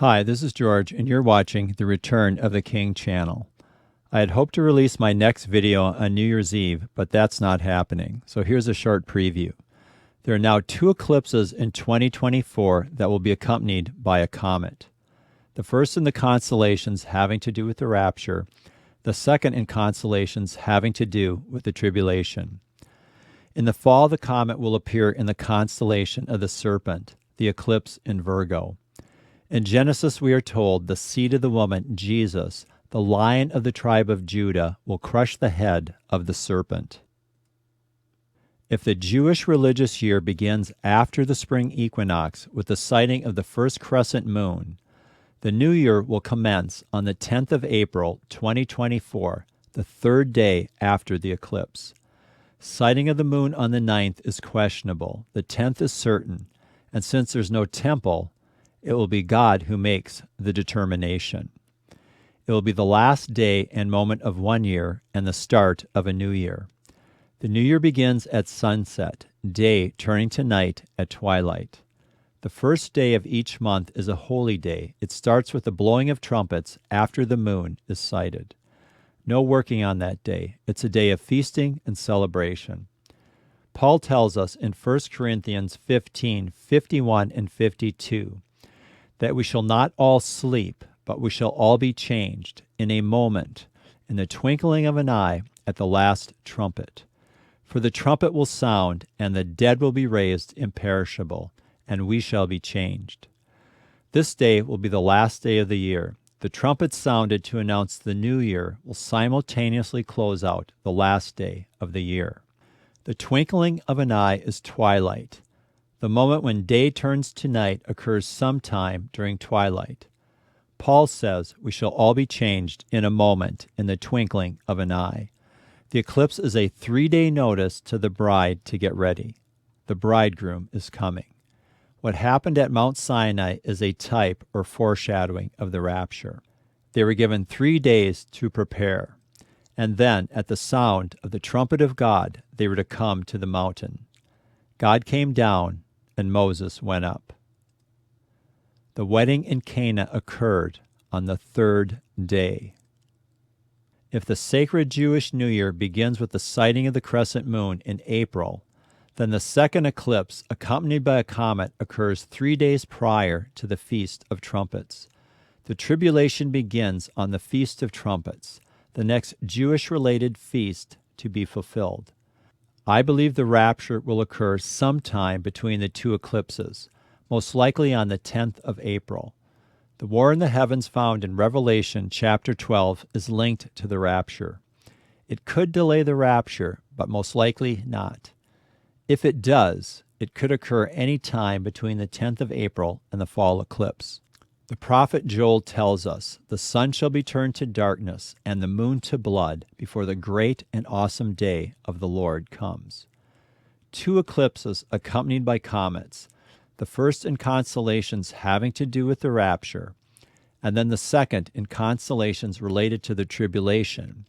Hi, this is George, and you're watching The Return of the King channel. I had hoped to release my next video on New Year's Eve, but that's not happening, so here's a short preview. There are now 2 eclipses in 2024 that will be accompanied by a comet. The first in the constellations having to do with the Rapture, the second in constellations having to do with the Tribulation. In the fall, the comet will appear in the constellation of the Serpent, the eclipse in Virgo. In Genesis, we are told the seed of the woman, Jesus, the Lion of the tribe of Judah, will crush the head of the serpent. If the Jewish religious year begins after the spring equinox with the sighting of the first crescent moon, the new year will commence on the 10th of April, 2024, the 3rd day after the eclipse. Sighting of the moon on the 9th is questionable. The 10th is certain, and since there's no temple, it will be God who makes the determination. It will be the last day and moment of one year and the start of a new year. The new year begins at sunset, day turning to night at twilight. The first day of each month is a holy day. It starts with the blowing of trumpets after the moon is sighted. No working on that day. It's a day of feasting and celebration. Paul tells us in 1 Corinthians 15:51 and 52, that we shall not all sleep, but we shall all be changed in a moment, in the twinkling of an eye, at the last trumpet. For the trumpet will sound, and the dead will be raised imperishable, and we shall be changed. This day will be the last day of the year. The trumpet sounded to announce the new year will simultaneously close out the last day of the year. The twinkling of an eye is twilight. The moment when day turns to night occurs sometime during twilight. Paul says we shall all be changed in a moment, in the twinkling of an eye. The eclipse is a 3-day notice to the bride to get ready. The bridegroom is coming. What happened at Mount Sinai is a type or foreshadowing of the rapture. They were given 3 days to prepare, and then at the sound of the trumpet of God, they were to come to the mountain. God came down, and Moses went up. The wedding in Cana occurred on the 3rd day. If the sacred Jewish New Year begins with the sighting of the crescent moon in April, then the second eclipse, accompanied by a comet, occurs 3 days prior to the Feast of Trumpets. The tribulation begins on the Feast of Trumpets, the next Jewish-related feast to be fulfilled. I believe the rapture will occur sometime between the 2 eclipses, most likely on the 10th of April. The war in the heavens found in Revelation chapter 12 is linked to the rapture. It could delay the rapture, but most likely not. If it does, it could occur any time between the 10th of April and the fall eclipse. The prophet Joel tells us, the sun shall be turned to darkness and the moon to blood before the great and awesome day of the Lord comes. 2 eclipses accompanied by comets, the first in constellations having to do with the rapture, and then the second in constellations related to the tribulation,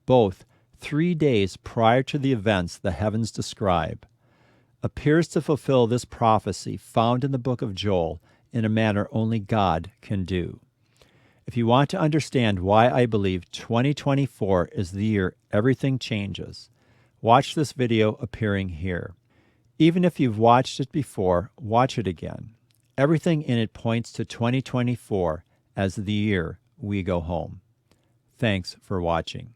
both 3 days prior to the events the heavens describe, appears to fulfill this prophecy found in the book of Joel in a manner only God can do. If you want to understand why I believe 2024 is the year everything changes, watch this video appearing here. Even if you've watched it before, watch it again. Everything in it points to 2024 as the year we go home. Thanks for watching.